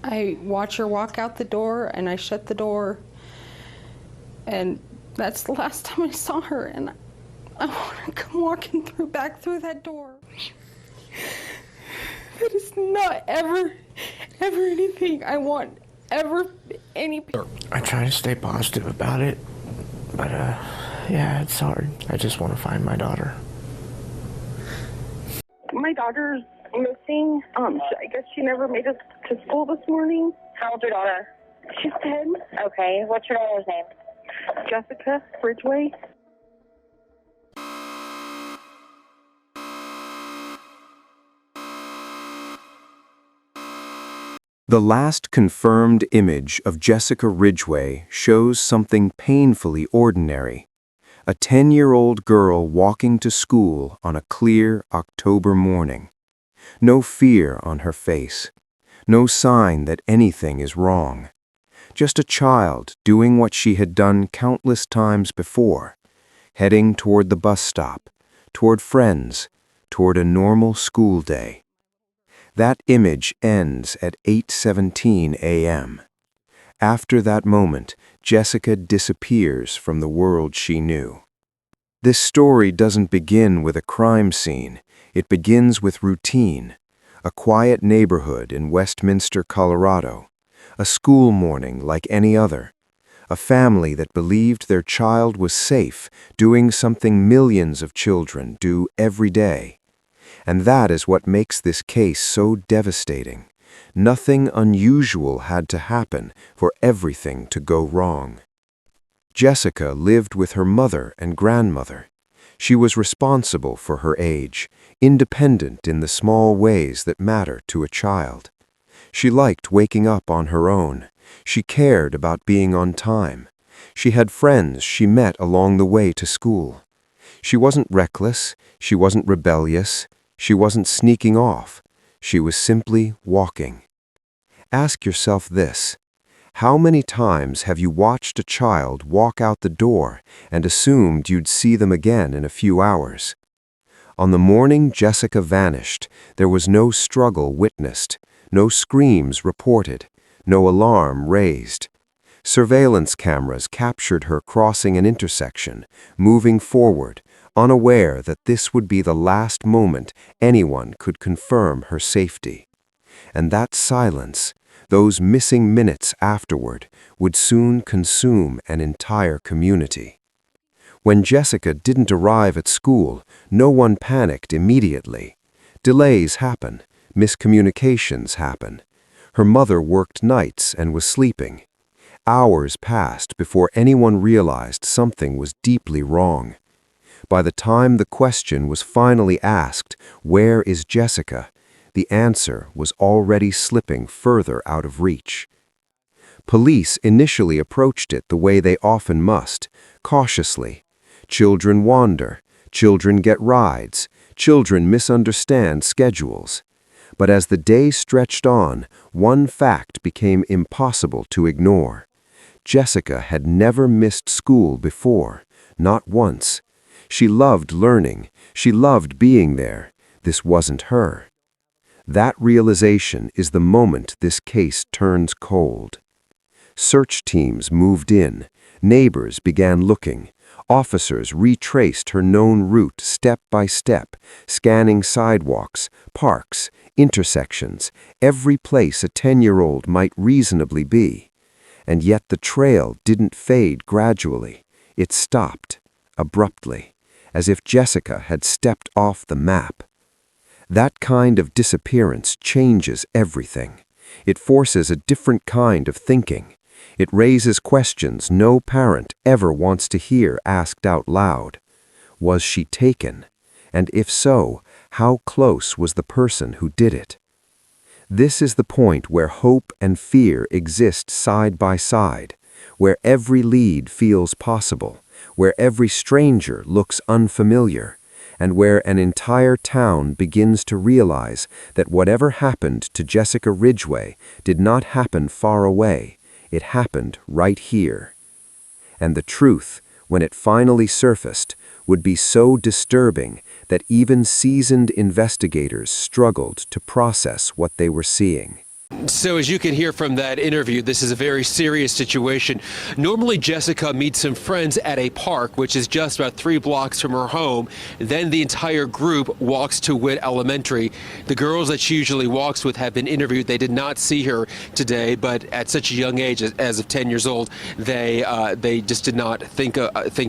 I watch her walk out the door, and I shut the door, and that's the last time I saw her, and I want to come walking back through that door. That is not ever anything I want, any. I try to stay positive about it, but yeah, it's hard. I just want to find my daughter. My daughter's missing. I guess she never made it to school this morning. How old's your daughter? She's 10. Okay. What's your daughter's name? Jessica Ridgeway. The last confirmed image of Jessica Ridgeway shows something painfully ordinary. A 10-year-old girl walking to school on a clear October morning. No fear on her face. No sign that anything is wrong. Just a child doing what she had done countless times before, heading toward the bus stop, toward friends, toward a normal school day. That image ends at 8:17 a.m. After that moment, Jessica disappears from the world she knew. This story doesn't begin with a crime scene. It begins with routine. A quiet neighborhood in Westminster, Colorado. A school morning like any other. A family that believed their child was safe, doing something millions of children do every day. And that is what makes this case so devastating. Nothing unusual had to happen for everything to go wrong. Jessica lived with her mother and grandmother. She was responsible for her age, independent in the small ways that matter to a child. She liked waking up on her own. She cared about being on time. She had friends she met along the way to school. She wasn't reckless. She wasn't rebellious. She wasn't sneaking off. She was simply walking. Ask yourself this. How many times have you watched a child walk out the door and assumed you'd see them again in a few hours? On the morning Jessica vanished, there was no struggle witnessed, no screams reported, no alarm raised. Surveillance cameras captured her crossing an intersection, moving forward, unaware that this would be the last moment anyone could confirm her safety. And that silence, those missing minutes afterward, would soon consume an entire community. When Jessica didn't arrive at school, no one panicked immediately. Delays happen, miscommunications happen. Her mother worked nights and was sleeping. Hours passed before anyone realized something was deeply wrong. By the time the question was finally asked, "Where is Jessica?" the answer was already slipping further out of reach. Police initially approached it the way they often must, cautiously. Children wander, children get rides, children misunderstand schedules. But as the day stretched on, one fact became impossible to ignore. Jessica had never missed school before, not once. She loved learning, she loved being there. This wasn't her. That realization is the moment this case turns cold. Search teams moved in, neighbors began looking, officers retraced her known route step by step, scanning sidewalks, parks, intersections, every place a 10-year-old might reasonably be. And yet the trail didn't fade gradually. It stopped, abruptly, as if Jessica had stepped off the map. That kind of disappearance changes everything. It forces a different kind of thinking. It raises questions no parent ever wants to hear asked out loud. Was she taken? And if so, how close was the person who did it? This is the point where hope and fear exist side by side, where every lead feels possible, where every stranger looks unfamiliar, and where an entire town begins to realize that whatever happened to Jessica Ridgeway did not happen far away, it happened right here. And the truth, when it finally surfaced, would be so disturbing that even seasoned investigators struggled to process what they were seeing. So as you can hear from that interview, this is a very serious situation. Normally, Jessica meets some friends at a park, which is just about 3 blocks from her home. Then the entire group walks to Witt Elementary. The girls that she usually walks with have been interviewed. They did not see her today, but at such a young age, as of 10 years old, they just did not think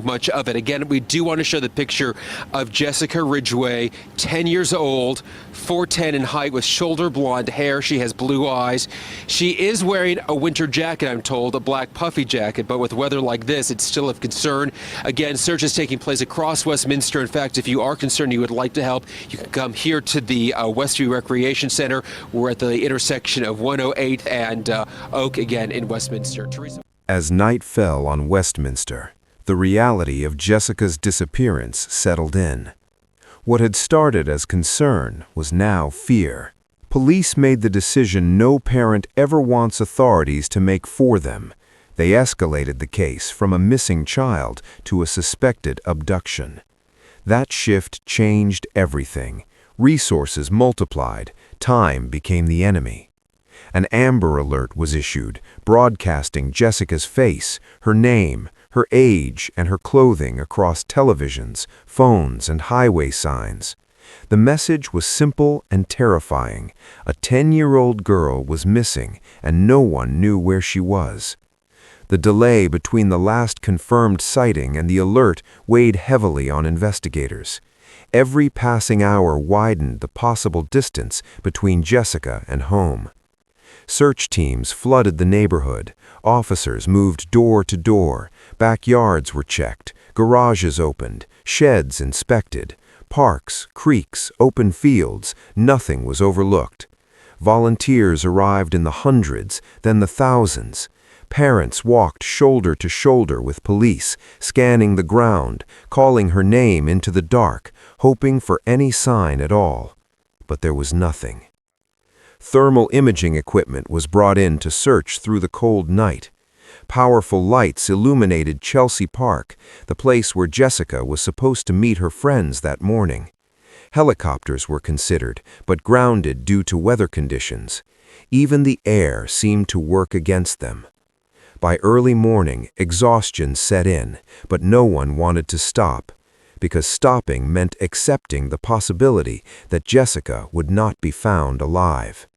much of it. Again, we do want to show the picture of Jessica Ridgeway, 10 years old, 4'10" in height with shoulder blonde hair. She has blue eyes. She is wearing a winter jacket, I'm told, a black puffy jacket, but with weather like this, it's still of concern. Again, search is taking place across Westminster. In fact, if you are concerned, you would like to help, you can come here to the Westview Recreation Center. We're at the intersection of 108th and Oak, again, in Westminster. Teresa. As night fell on Westminster, the reality of Jessica's disappearance settled in. What had started as concern was now fear. Police made the decision no parent ever wants authorities to make for them. They escalated the case from a missing child to a suspected abduction. That shift changed everything. Resources multiplied. Time became the enemy. An Amber Alert was issued, broadcasting Jessica's face, her name, her age, and her clothing across televisions, phones, and highway signs. The message was simple and terrifying. A 10-year-old girl was missing, and no one knew where she was. The delay between the last confirmed sighting and the alert weighed heavily on investigators. Every passing hour widened the possible distance between Jessica and home. Search teams flooded the neighborhood. Officers moved door to door. Backyards were checked, garages opened, sheds inspected. Parks, creeks, open fields, nothing was overlooked. Volunteers arrived in the hundreds, then the thousands. Parents walked shoulder to shoulder with police, scanning the ground, calling her name into the dark, hoping for any sign at all. But there was nothing. Thermal imaging equipment was brought in to search through the cold night. Powerful lights illuminated Chelsea Park, the place where Jessica was supposed to meet her friends that morning. Helicopters were considered, but grounded due to weather conditions. Even the air seemed to work against them. By early morning, exhaustion set in, but no one wanted to stop, because stopping meant accepting the possibility that Jessica would not be found alive.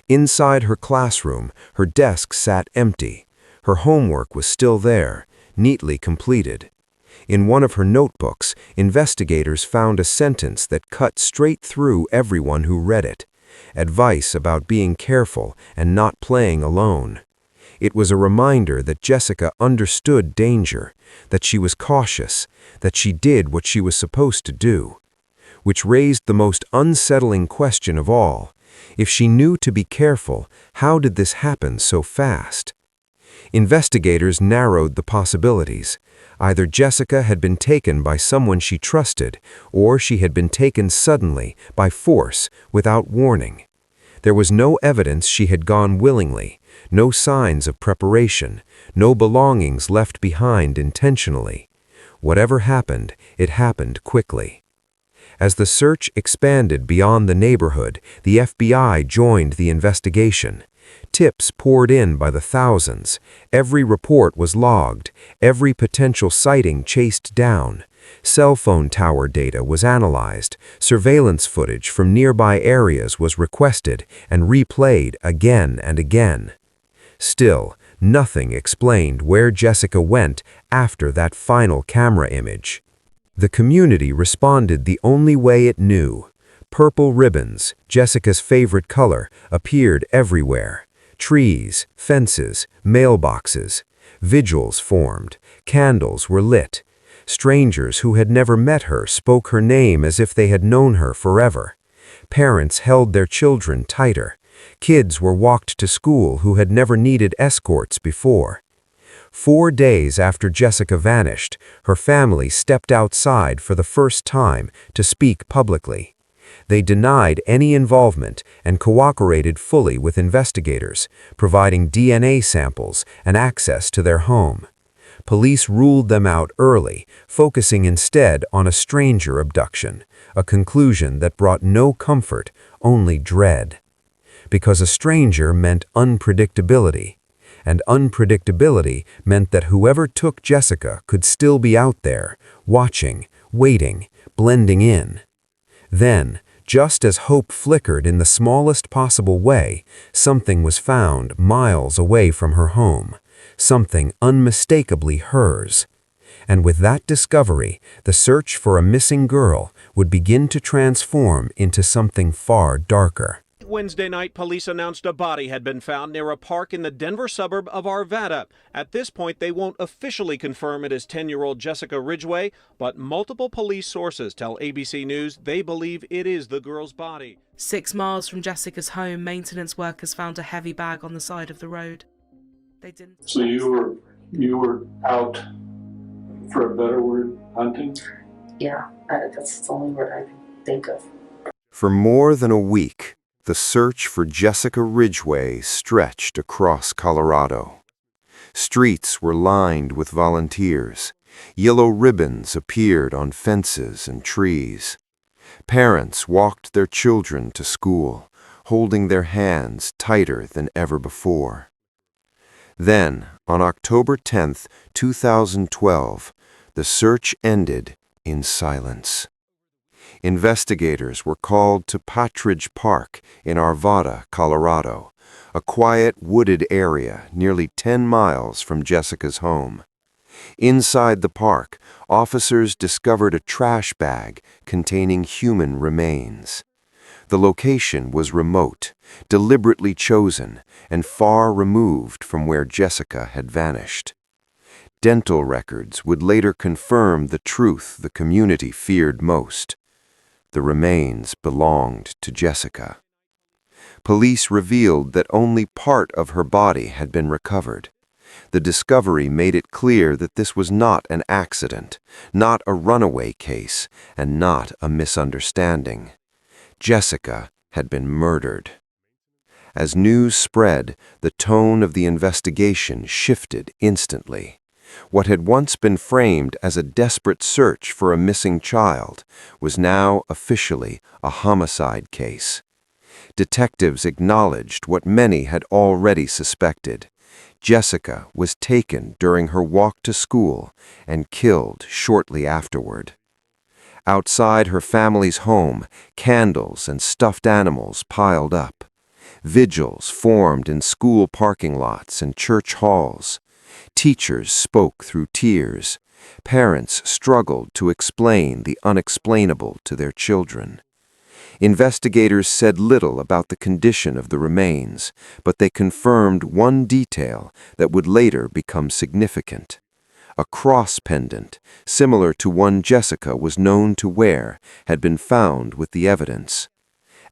Inside her classroom, her desk sat empty. Her homework was still there, neatly completed. In one of her notebooks, investigators found a sentence that cut straight through everyone who read it. Advice about being careful and not playing alone. It was a reminder that Jessica understood danger, that she was cautious, that she did what she was supposed to do. Which raised the most unsettling question of all. If she knew to be careful, how did this happen so fast? Investigators narrowed the possibilities. Either Jessica had been taken by someone she trusted, or she had been taken suddenly, by force, without warning. There was no evidence she had gone willingly, no signs of preparation, no belongings left behind intentionally. Whatever happened, it happened quickly. As the search expanded beyond the neighborhood, the FBI joined the investigation. Tips poured in by the thousands. Every report was logged, every potential sighting chased down. Cell phone tower data was analyzed, surveillance footage from nearby areas was requested and replayed again and again. Still, nothing explained where Jessica went after that final camera image. The community responded the only way it knew. Purple ribbons, Jessica's favorite color, appeared everywhere. Trees, fences, mailboxes. Vigils formed. Candles were lit. Strangers who had never met her spoke her name as if they had known her forever. Parents held their children tighter. Kids were walked to school who had never needed escorts before. 4 days after Jessica vanished, her family stepped outside for the first time to speak publicly. They denied any involvement and cooperated fully with investigators, providing DNA samples and access to their home. Police ruled them out early, focusing instead on a stranger abduction, a conclusion that brought no comfort, only dread. because a stranger meant unpredictability, and unpredictability meant that whoever took Jessica could still be out there, watching, waiting, blending in. Then, just as hope flickered in the smallest possible way, something was found miles away from her home, something unmistakably hers. And with that discovery, the search for a missing girl would begin to transform into something far darker. Wednesday night, police announced a body had been found near a park in the Denver suburb of Arvada. At this point, they won't officially confirm it as 10-year-old Jessica Ridgeway, but multiple police sources tell ABC News they believe it is the girl's body. 6 miles from Jessica's home, maintenance workers found a heavy bag on the side of the road. They didn't. So you were out, for a better word, hunting? Yeah, that's the only word I can think of. For more than a week, the search for Jessica Ridgeway stretched across Colorado. Streets were lined with volunteers. Yellow ribbons appeared on fences and trees. Parents walked their children to school, holding their hands tighter than ever before. Then, on October 10, 2012, the search ended in silence. Investigators were called to Partridge Park in Arvada, Colorado, a quiet wooded area nearly 10 miles from Jessica's home. Inside the park, officers discovered a trash bag containing human remains. The location was remote, deliberately chosen, and far removed from where Jessica had vanished. Dental records would later confirm the truth the community feared most. The remains belonged to Jessica. Police revealed that only part of her body had been recovered. The discovery made it clear that this was not an accident, not a runaway case, and not a misunderstanding. Jessica had been murdered. As news spread, the tone of the investigation shifted instantly. What had once been framed as a desperate search for a missing child was now officially a homicide case. Detectives acknowledged what many had already suspected. Jessica was taken during her walk to school and killed shortly afterward. Outside her family's home, candles and stuffed animals piled up. Vigils formed in school parking lots and church halls. Teachers spoke through tears. Parents struggled to explain the unexplainable to their children. Investigators said little about the condition of the remains, but they confirmed one detail that would later become significant. A cross pendant, similar to one Jessica was known to wear, had been found with the evidence.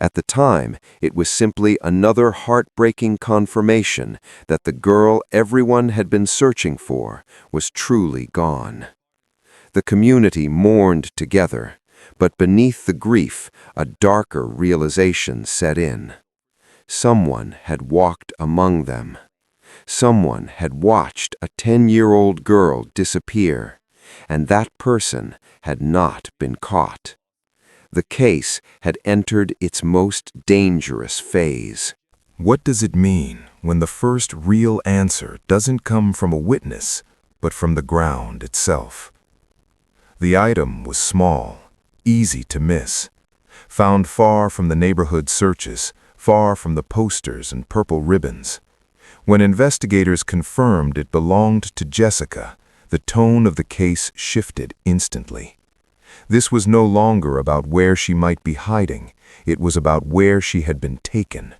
At the time, it was simply another heartbreaking confirmation that the girl everyone had been searching for was truly gone. The community mourned together, but beneath the grief, a darker realization set in. Someone had walked among them. Someone had watched a 10-year-old girl disappear, and that person had not been caught. The case had entered its most dangerous phase. What does it mean when the first real answer doesn't come from a witness, but from the ground itself? The item was small, easy to miss, found far from the neighborhood searches, far from the posters and purple ribbons. When investigators confirmed it belonged to Jessica, the tone of the case shifted instantly. This was no longer about where she might be hiding, it was about where she had been taken.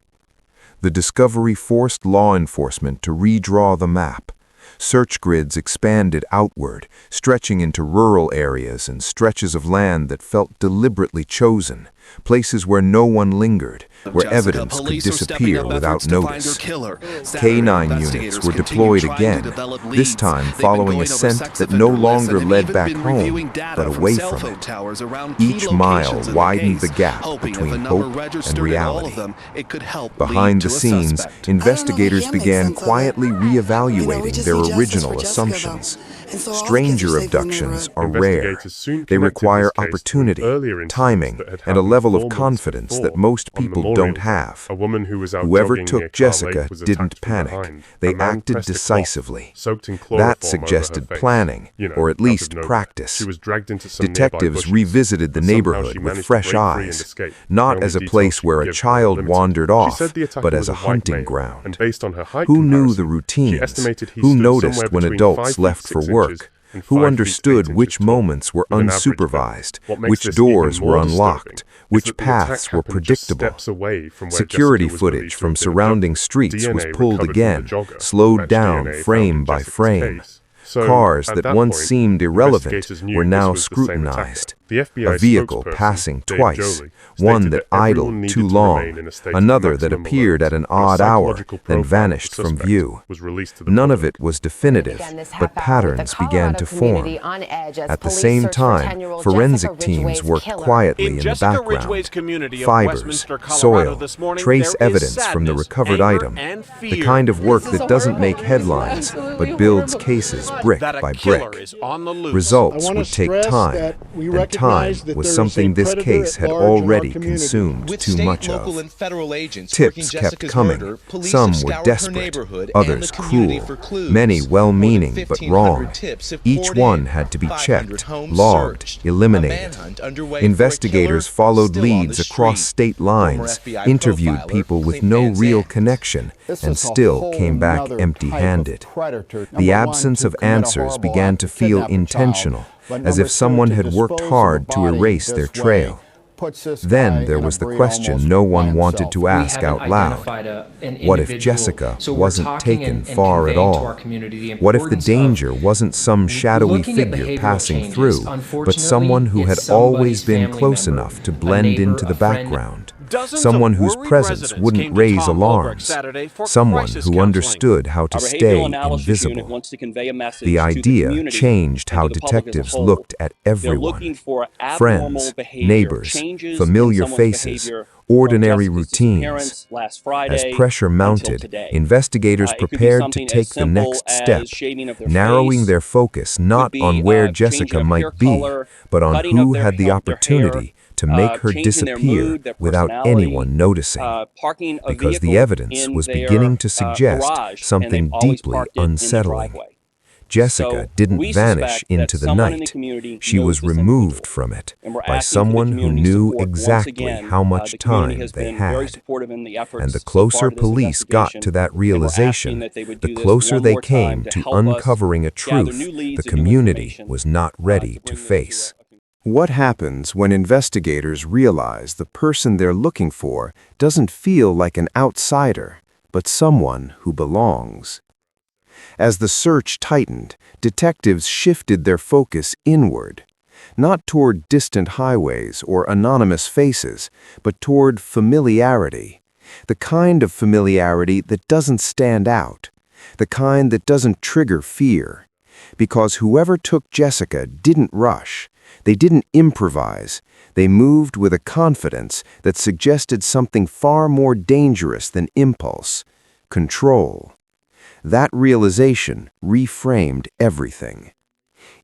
The discovery forced law enforcement to redraw the map. Search grids expanded outward, stretching into rural areas and stretches of land that felt deliberately chosen, places where no one lingered, where evidence could disappear without notice. K-9 units were deployed again, this time following a scent that no longer led back home, but away from it. Each mile widened the gap between hope and reality. Behind the scenes, investigators began quietly re-evaluating their original assumptions. Stranger abductions are rare. They require opportunity, timing, and a level of confidence that most people don't have. Whoever took Jessica didn't panic. They acted decisively. That suggested planning, or at least practice. Detectives revisited the neighborhood with fresh eyes, not as a place where a child wandered off, but as a hunting ground. Who knew the routines? Who noticed when adults left for work? Who understood which moments were unsupervised, which doors were unlocked, which paths were predictable? Security footage from surrounding streets was pulled again, slowed down frame by frame. Cars that once seemed irrelevant were now scrutinized. A vehicle passing twice, one that idled too long, another that appeared at an odd hour, then vanished from view. None of it was definitive, but patterns began to form. At the same time, forensic teams worked quietly in the background. Fibers, soil, trace evidence from the recovered item, the kind of work that doesn't make headlines, but builds cases brick by brick. Results would take time, and time was something this case had already consumed too much of. Tips kept coming. Some were desperate, others cruel, many well-meaning but wrong. Each one had to be checked, logged, eliminated. Investigators followed leads across state lines, interviewed people with no real connection, and still came back empty-handed. The absence of answers began to feel intentional, as if someone had worked hard to erase their trail. Then there was the question no one wanted to ask out loud. What if Jessica wasn't taken far at all? What if the danger wasn't some shadowy figure passing through, but someone who had always been close enough to blend into the background? Someone whose presence wouldn't raise alarms. Someone who understood how to stay invisible. The idea changed how detectives looked at everyone. Friends, neighbors, familiar faces, ordinary routines. As pressure mounted, investigators prepared to take the next step, narrowing their focus not on where Jessica might be, but on who had the opportunity to make her disappear without anyone noticing, because the evidence was beginning to suggest something deeply unsettling. Jessica didn't vanish into the night. She was removed from it by someone who knew exactly how much time they had. And the closer police got to that realization, the closer they came to uncovering a truth the community was not ready to face. What happens when investigators realize the person they're looking for doesn't feel like an outsider, but someone who belongs? As the search tightened, detectives shifted their focus inward, not toward distant highways or anonymous faces, but toward familiarity, the kind of familiarity that doesn't stand out, the kind that doesn't trigger fear. Because whoever took Jessica didn't rush. They didn't improvise. They moved with a confidence that suggested something far more dangerous than impulse: control. That realization reframed everything.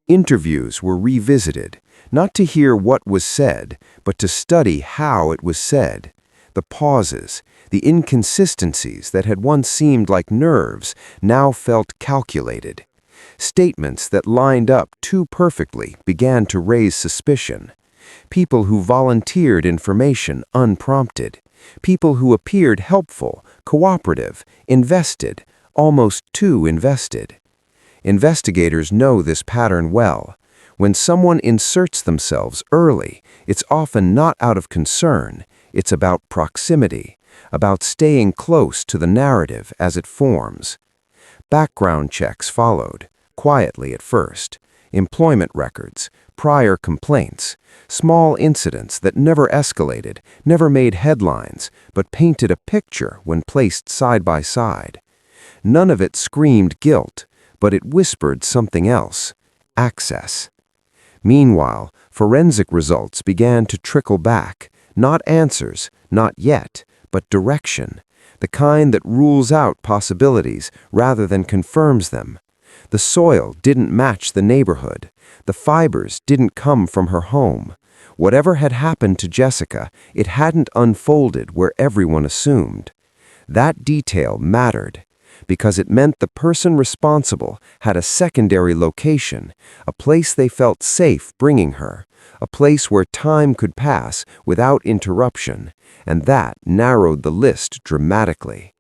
Interviews were revisited, not to hear what was said, but to study how it was said. The pauses, the inconsistencies that had once seemed like nerves, now felt calculated. Statements that lined up too perfectly began to raise suspicion. People who volunteered information unprompted. People who appeared helpful, cooperative, invested, almost too invested. Investigators know this pattern well. When someone inserts themselves early, it's often not out of concern. It's about proximity, about staying close to the narrative as it forms. Background checks followed, quietly at first. Employment records, prior complaints, small incidents that never escalated, never made headlines, but painted a picture when placed side by side. None of it screamed guilt, but it whispered something else: access. Meanwhile, forensic results began to trickle back, not answers, not yet, but direction, the kind that rules out possibilities rather than confirms them. The soil didn't match the neighborhood. The fibers didn't come from her home. Whatever had happened to Jessica, it hadn't unfolded where everyone assumed. That detail mattered, because it meant the person responsible had a secondary location, a place they felt safe bringing her, a place where time could pass without interruption, and that narrowed the list dramatically.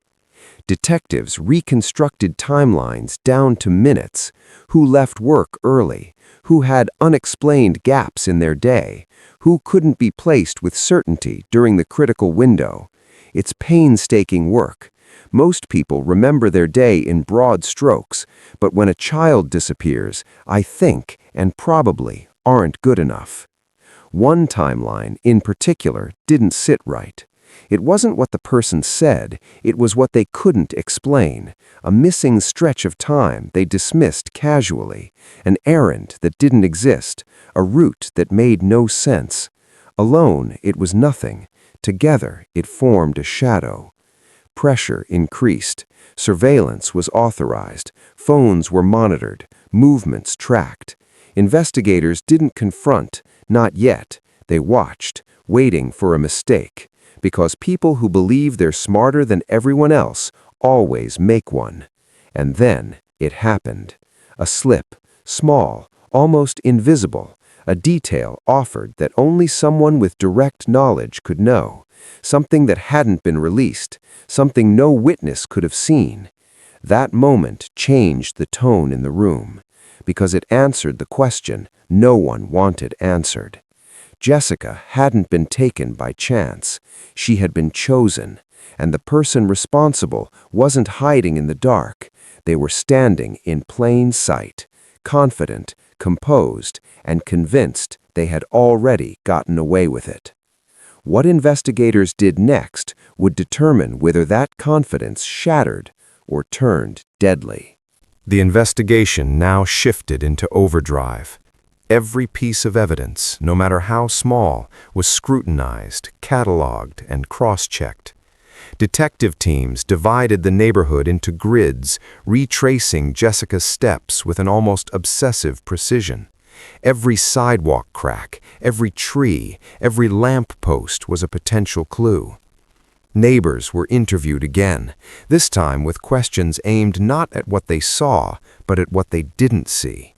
Detectives reconstructed timelines down to minutes, who left work early, who had unexplained gaps in their day, who couldn't be placed with certainty during the critical window. It's painstaking work. Most people remember their day in broad strokes, but when a child disappears, I think, and probably, aren't good enough. One timeline, in particular, didn't sit right. It wasn't what the person said, it was what they couldn't explain, a missing stretch of time they dismissed casually, an errand that didn't exist, a route that made no sense. Alone, it was nothing. Together, it formed a shadow. Pressure increased. Surveillance was authorized. Phones were monitored. Movements tracked. Investigators didn't confront, not yet. They watched, waiting for a mistake. Because people who believe they're smarter than everyone else always make one. And then it happened. A slip, small, almost invisible, a detail offered that only someone with direct knowledge could know, something that hadn't been released, something no witness could have seen. That moment changed the tone in the room, because it answered the question no one wanted answered. Jessica hadn't been taken by chance. She had been chosen, and the person responsible wasn't hiding in the dark. They were standing in plain sight, confident, composed, and convinced they had already gotten away with it. What investigators did next would determine whether that confidence shattered or turned deadly. The investigation now shifted into overdrive. Every piece of evidence, no matter how small, was scrutinized, cataloged, and cross-checked. Detective teams divided the neighborhood into grids, retracing Jessica's steps with an almost obsessive precision. Every sidewalk crack, every tree, every lamp post was a potential clue. Neighbors were interviewed again, this time with questions aimed not at what they saw, but at what they didn't see.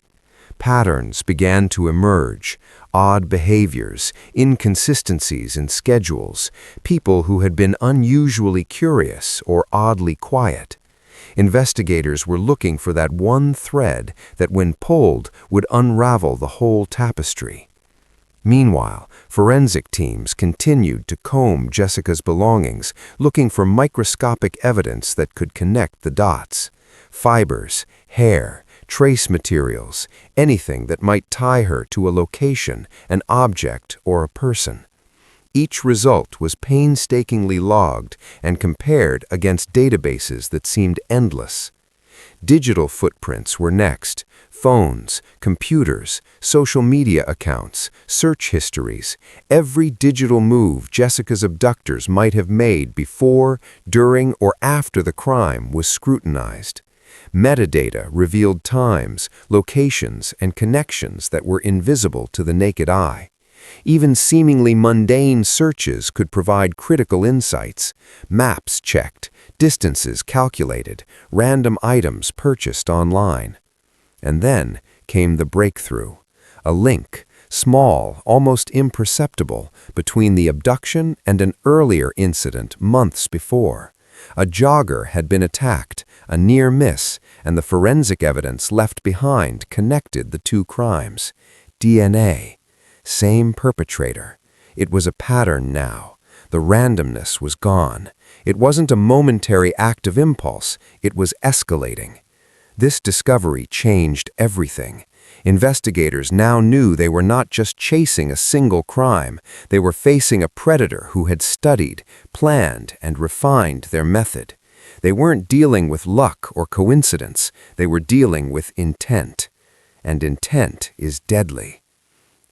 Patterns began to emerge, odd behaviors, inconsistencies in schedules, people who had been unusually curious or oddly quiet. Investigators were looking for that one thread that, when pulled, would unravel the whole tapestry. Meanwhile, forensic teams continued to comb Jessica's belongings, looking for microscopic evidence that could connect the dots. Fibers, hair, trace materials, anything that might tie her to a location, an object, or a person. Each result was painstakingly logged and compared against databases that seemed endless. Digital footprints were next. Phones, computers, social media accounts, search histories, every digital move Jessica's abductors might have made before, during, or after the crime was scrutinized. Metadata revealed times, locations, and connections that were invisible to the naked eye. Even seemingly mundane searches could provide critical insights. Maps checked, distances calculated, random items purchased online. And then came the breakthrough. A link, small, almost imperceptible, between the abduction and an earlier incident months before. A jogger had been attacked, a near miss, and the forensic evidence left behind connected the two crimes. DNA. Same perpetrator. It was a pattern now. The randomness was gone. It wasn't a momentary act of impulse. It was escalating. This discovery changed everything. Investigators now knew they were not just chasing a single crime. They were facing a predator who had studied, planned, and refined their method. They weren't dealing with luck or coincidence. They were dealing with intent. And intent is deadly.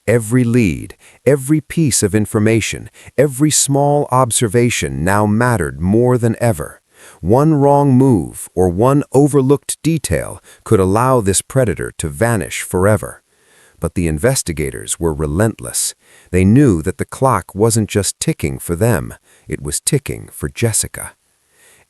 Every lead, every piece of information, every small observation now mattered more than ever. One wrong move or one overlooked detail could allow this predator to vanish forever. But the investigators were relentless. They knew that the clock wasn't just ticking for them, it was ticking for Jessica.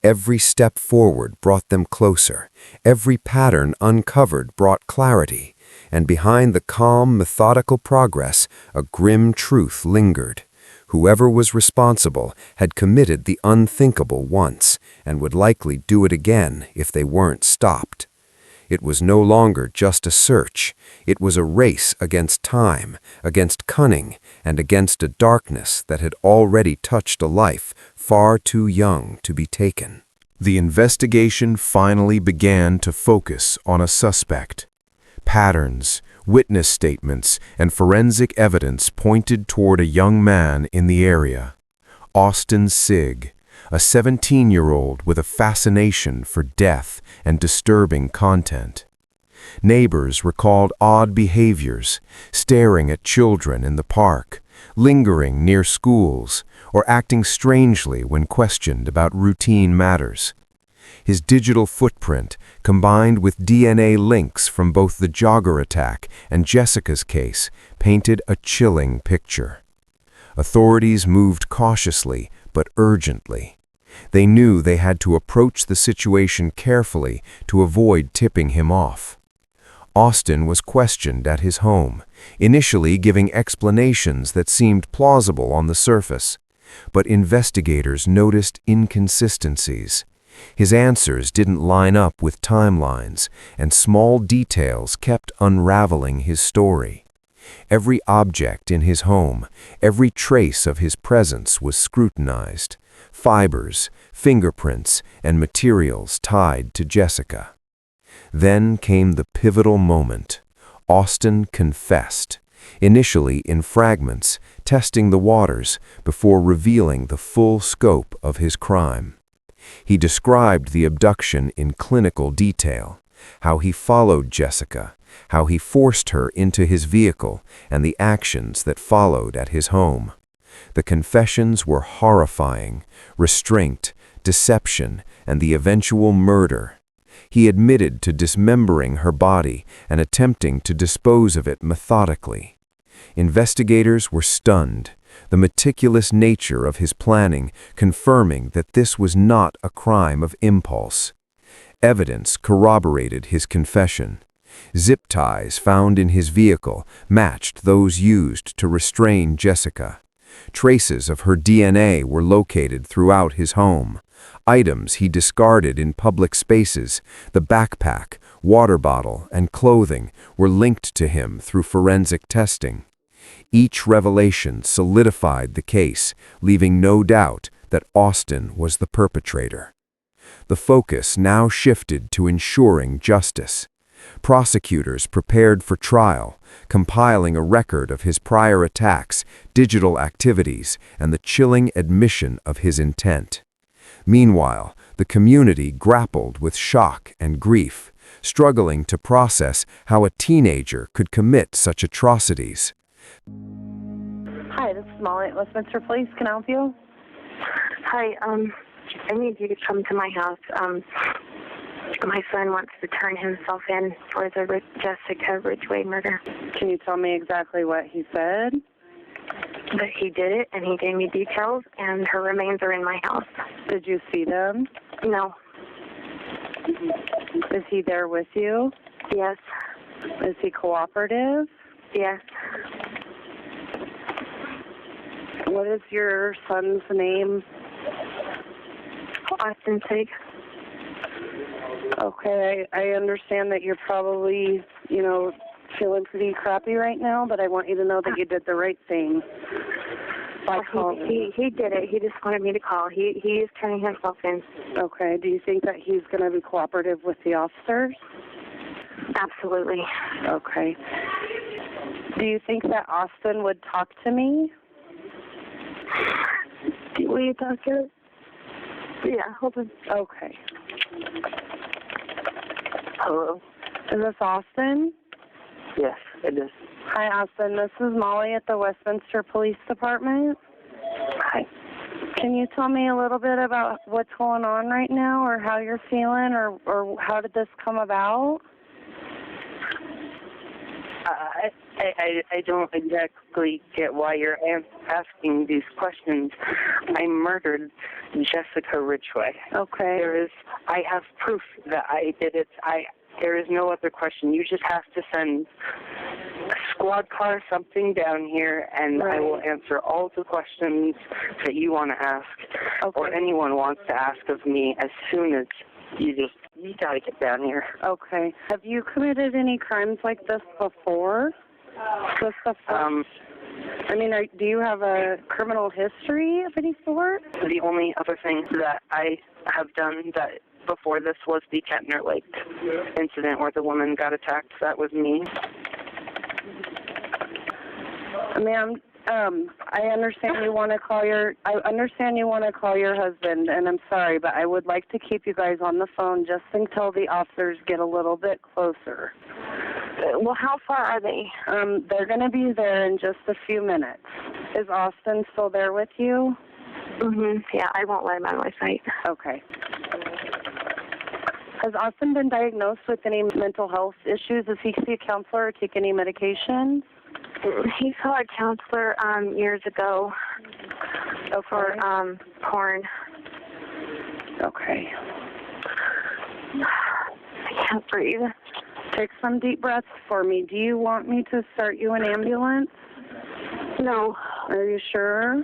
Every step forward brought them closer. Every pattern uncovered brought clarity. And behind the calm, methodical progress, a grim truth lingered. Whoever was responsible had committed the unthinkable once, and would likely do it again if they weren't stopped. It was no longer just a search. It was a race against time, against cunning, and against a darkness that had already touched a life far too young to be taken. The investigation finally began to focus on a suspect. Patterns, witness statements, and forensic evidence pointed toward a young man in the area. Austin Sigg, a 17-year-old with a fascination for death and disturbing content. Neighbors recalled odd behaviors, staring at children in the park, lingering near schools, or acting strangely when questioned about routine matters. His digital footprint, combined with DNA links from both the jogger attack and Jessica's case, painted a chilling picture. Authorities moved cautiously but urgently. They knew they had to approach the situation carefully to avoid tipping him off. Austin was questioned at his home, initially giving explanations that seemed plausible on the surface. But investigators noticed inconsistencies. His answers didn't line up with timelines, and small details kept unraveling his story. Every object in his home, every trace of his presence was scrutinized. Fibers, fingerprints, and materials tied to Jessica. Then came the pivotal moment. Austin confessed, initially in fragments, testing the waters before revealing the full scope of his crime. He described the abduction in clinical detail, how he followed Jessica, how he forced her into his vehicle, and the actions that followed at his home. The confessions were horrifying: restraint, deception, and the eventual murder. He admitted to dismembering her body and attempting to dispose of it methodically. Investigators were stunned, the meticulous nature of his planning confirming that this was not a crime of impulse. Evidence corroborated his confession. Zip ties found in his vehicle matched those used to restrain Jessica. Traces of her DNA were located throughout his home. Items he discarded in public spaces, the backpack, water bottle, and clothing, were linked to him through forensic testing. Each revelation solidified the case, leaving no doubt that Austin was the perpetrator. The focus now shifted to ensuring justice. Prosecutors prepared for trial, compiling a record of his prior attacks, digital activities, and the chilling admission of his intent. Meanwhile, the community grappled with shock and grief, struggling to process how a teenager could commit such atrocities. Hi, this is Molly at Westminster Police. Can I help you? Hi, I need you to come to my house. My son wants to turn himself in for the Jessica Ridgeway murder. Can you tell me exactly what he said? But he did it, and he gave me details, and her remains are in my house. Did you see them? No. Is he there with you? Yes. Is he cooperative? Yes. What is your son's name? Austin Sigg. Okay, I understand that you're probably, feeling pretty crappy right now, but I want you to know that you did the right thing by calling. He did it. He just wanted me to call. He is turning himself in. Okay, do you think that he's going to be cooperative with the officers? Absolutely. Okay. Do you think that Austin would talk to me? Will you talk to us? Yeah, hold on. Okay. Hello. Is this Austin? Yes, it is. Hi, Austin. This is Molly at the Westminster Police Department. Hi. Can you tell me a little bit about what's going on right now, or how you're feeling, or how did this come about? I don't exactly get why you're asking these questions. I murdered Jessica Ridgeway. Okay. I have proof that I did it. There is no other question. You just have to send a squad car, something down here, and I will answer all the questions that you want to ask, or anyone wants to ask of me as soon as you gotta get down here. Okay. Have you committed any crimes like this before? Do you have a criminal history of any sort? The only other thing that I have done that before this was the Kettner Lake incident where the woman got attacked. That was me. Ma'am, I understand you want to call your husband, and I'm sorry, but I would like to keep you guys on the phone just until the officers get a little bit closer. Well, how far are they? They're going to be there in just a few minutes. Is Austin still there with you? Yeah, I won't let him out of my sight. Okay. Has Austin been diagnosed with any mental health issues? Does he see a counselor or take any medications? He saw a counselor years ago for porn. Okay. I can't breathe. Take some deep breaths for me. Do you want me to start you an ambulance? No. Are you sure?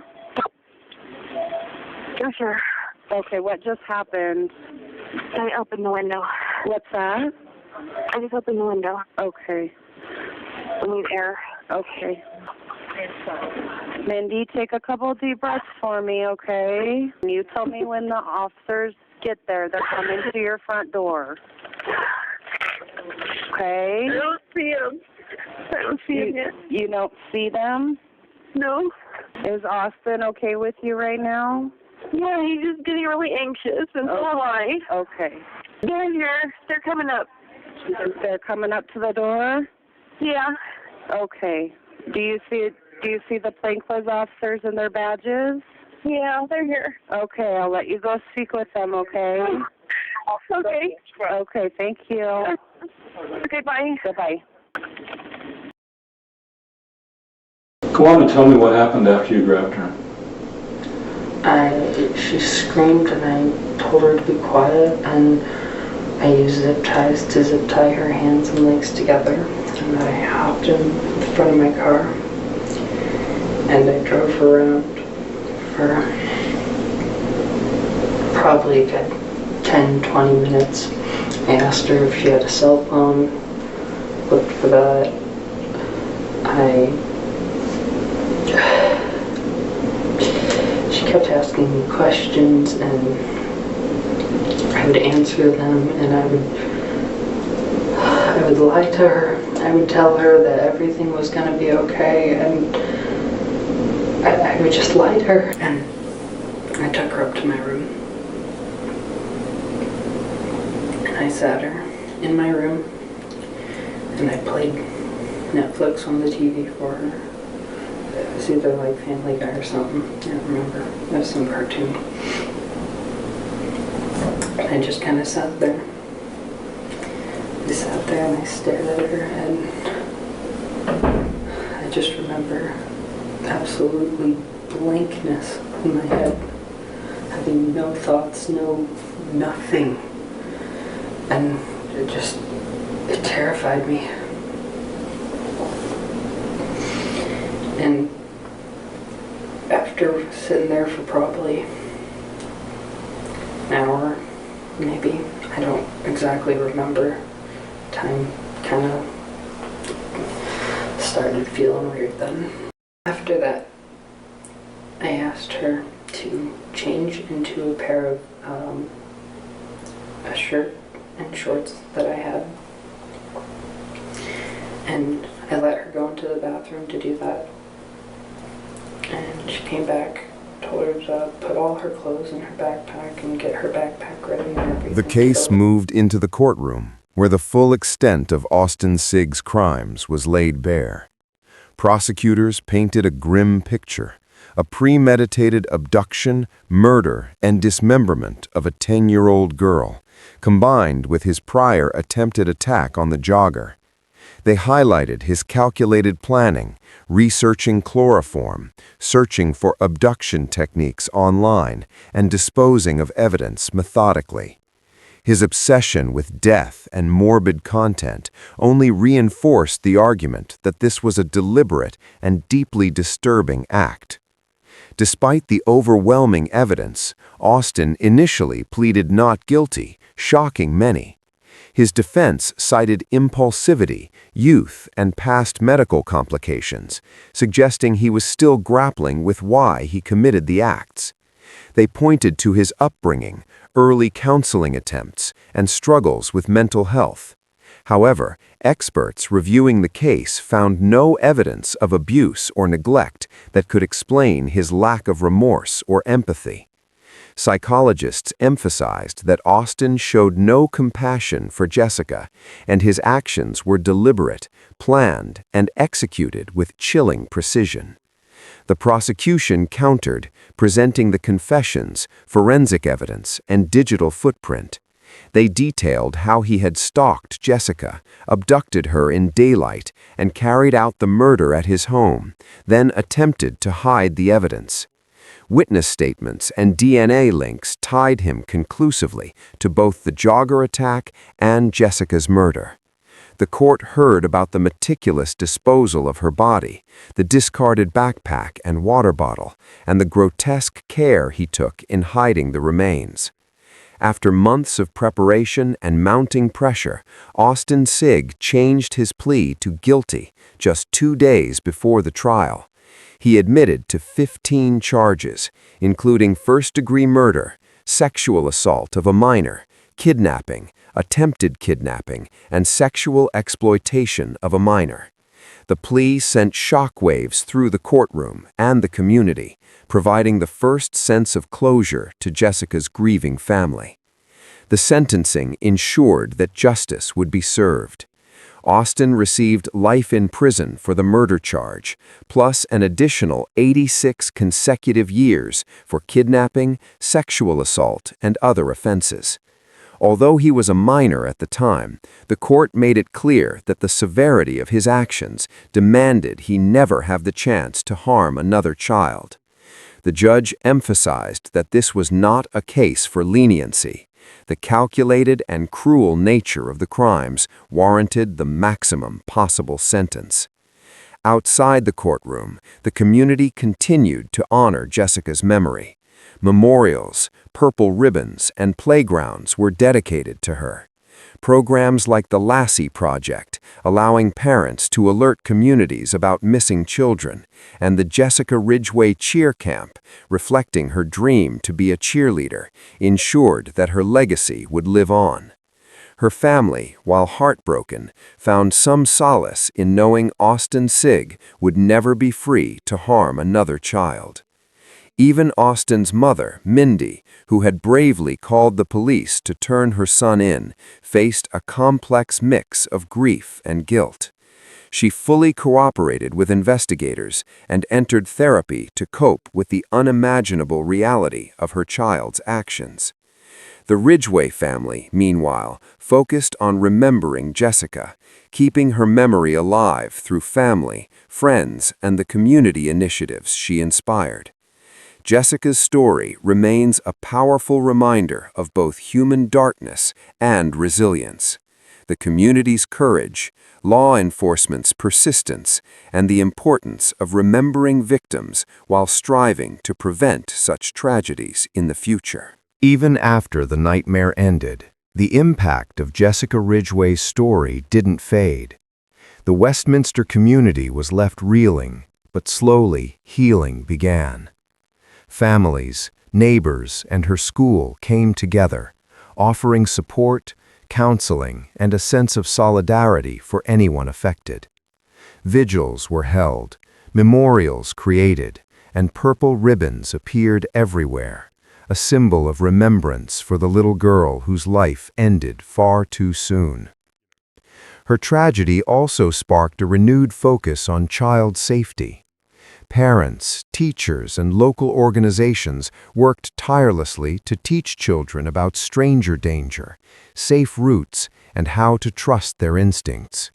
I'm sure. Okay, what just happened? I opened the window. What's that? I just opened the window. Okay. I need air. Okay. Mindy, take a couple deep breaths for me, okay? You tell me when the officers get there. They're coming to your front door. Okay? I don't see them. I don't see them yet. You don't see them? No. Is Austin okay with you right now? Yeah, he's just getting really anxious, and so am I. Okay. They're here. They're coming up. They're coming up to the door? Yeah. Okay. Do you see the plainclothes officers and their badges? Yeah, they're here. Okay, I'll let you go speak with them, okay? Okay. Okay, thank you. Okay, bye. Goodbye. Go on and tell me what happened after you grabbed her. She screamed and I told her to be quiet, and I used zip ties to zip tie her hands and legs together, and then I hopped in the front of my car and I drove her around for probably a good 10-20 minutes. I asked her if she had a cell phone, looked for that. She kept asking me questions, and I would answer them, and I would lie to her. I would tell her that everything was going to be okay, and I would just lie to her. And I took her up to my room, and I sat her in my room, and I played Netflix on the TV for her. It was either like Family Guy or something. I don't remember. It was some cartoon. I just kind of sat there. I sat there and I stared at her, and I just remember absolutely blankness in my head, having no thoughts, nothing. And it terrified me. And after sitting there for probably an hour, maybe, I don't exactly remember, time kind of started feeling weird then. After that, I asked her to change into a pair of a shirt and shorts that I had, and I let her go into the bathroom to do that. And she came back, told her to put all her clothes in her backpack and get her backpack ready and everything. The case moved into the courtroom, where the full extent of Austin Sigg's crimes was laid bare. Prosecutors painted a grim picture, a premeditated abduction, murder, and dismemberment of a 10-year-old girl, combined with his prior attempted attack on the jogger. They highlighted his calculated planning, researching chloroform, searching for abduction techniques online, and disposing of evidence methodically. His obsession with death and morbid content only reinforced the argument that this was a deliberate and deeply disturbing act. Despite the overwhelming evidence, Austin initially pleaded not guilty, shocking many. His defense cited impulsivity, youth, and past medical complications, suggesting he was still grappling with why he committed the acts. They pointed to his upbringing, early counseling attempts, and struggles with mental health. However, experts reviewing the case found no evidence of abuse or neglect that could explain his lack of remorse or empathy. Psychologists emphasized that Austin showed no compassion for Jessica, and his actions were deliberate, planned, and executed with chilling precision. The prosecution countered, presenting the confessions, forensic evidence, and digital footprint. They detailed how he had stalked Jessica, abducted her in daylight, and carried out the murder at his home, then attempted to hide the evidence. Witness statements and DNA links tied him conclusively to both the jogger attack and Jessica's murder. The court heard about the meticulous disposal of her body, the discarded backpack and water bottle, and the grotesque care he took in hiding the remains. After months of preparation and mounting pressure, Austin Sigg changed his plea to guilty just 2 days before the trial. He admitted to 15 charges, including first-degree murder, sexual assault of a minor, kidnapping, attempted kidnapping, and sexual exploitation of a minor. The plea sent shockwaves through the courtroom and the community, providing the first sense of closure to Jessica's grieving family. The sentencing ensured that justice would be served. Austin received life in prison for the murder charge, plus an additional 86 consecutive years for kidnapping, sexual assault, and other offenses. Although he was a minor at the time, the court made it clear that the severity of his actions demanded he never have the chance to harm another child. The judge emphasized that this was not a case for leniency. The calculated and cruel nature of the crimes warranted the maximum possible sentence. Outside the courtroom, the community continued to honor Jessica's memory. Memorials, purple ribbons, and playgrounds were dedicated to her. Programs like the Lassie Project, allowing parents to alert communities about missing children, and the Jessica Ridgeway Cheer Camp, reflecting her dream to be a cheerleader, ensured that her legacy would live on. Her family, while heartbroken, found some solace in knowing Austin Sigg would never be free to harm another child. Even Austin's mother, Mindy, who had bravely called the police to turn her son in, faced a complex mix of grief and guilt. She fully cooperated with investigators and entered therapy to cope with the unimaginable reality of her child's actions. The Ridgeway family, meanwhile, focused on remembering Jessica, keeping her memory alive through family, friends, and the community initiatives she inspired. Jessica's story remains a powerful reminder of both human darkness and resilience, the community's courage, law enforcement's persistence, and the importance of remembering victims while striving to prevent such tragedies in the future. Even after the nightmare ended, the impact of Jessica Ridgway's story didn't fade. The Westminster community was left reeling, but slowly healing began. Families, neighbors, and her school came together, offering support, counseling, and a sense of solidarity for anyone affected. Vigils were held, memorials created, and purple ribbons appeared everywhere, a symbol of remembrance for the little girl whose life ended far too soon. Her tragedy also sparked a renewed focus on child safety. Parents, teachers, and local organizations worked tirelessly to teach children about stranger danger, safe routes, and how to trust their instincts.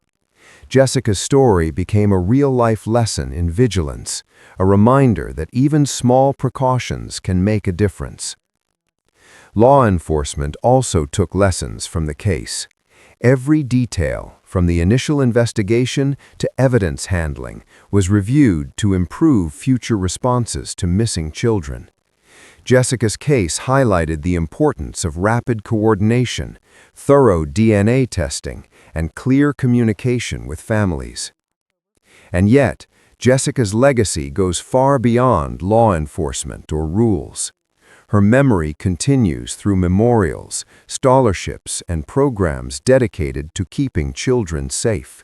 Jessica's story became a real-life lesson in vigilance, a reminder that even small precautions can make a difference. Law enforcement also took lessons from the case. Every detail, from the initial investigation to evidence handling, was reviewed to improve future responses to missing children. Jessica's case highlighted the importance of rapid coordination, thorough DNA testing, and clear communication with families. And yet, Jessica's legacy goes far beyond law enforcement or rules. Her memory continues through memorials, scholarships, and programs dedicated to keeping children safe.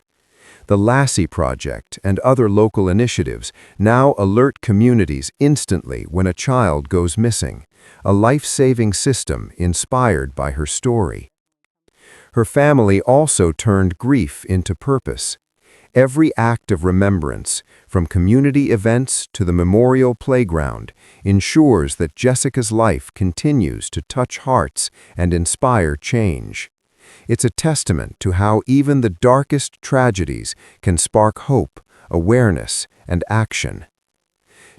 The Lassie Project and other local initiatives now alert communities instantly when a child goes missing, a life-saving system inspired by her story. Her family also turned grief into purpose. Every act of remembrance, from community events to the memorial playground, ensures that Jessica's life continues to touch hearts and inspire change. It's a testament to how even the darkest tragedies can spark hope, awareness, and action.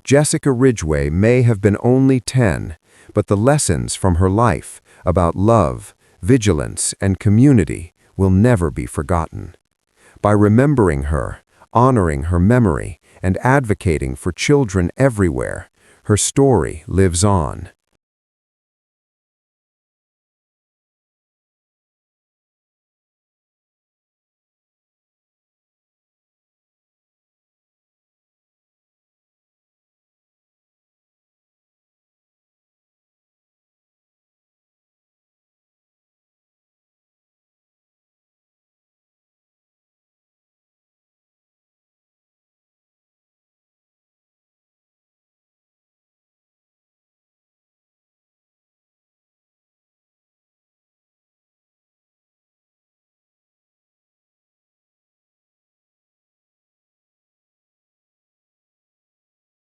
Jessica Ridgeway may have been only 10, but the lessons from her life about love, vigilance, and community will never be forgotten. By remembering her, honoring her memory, and advocating for children everywhere, her story lives on.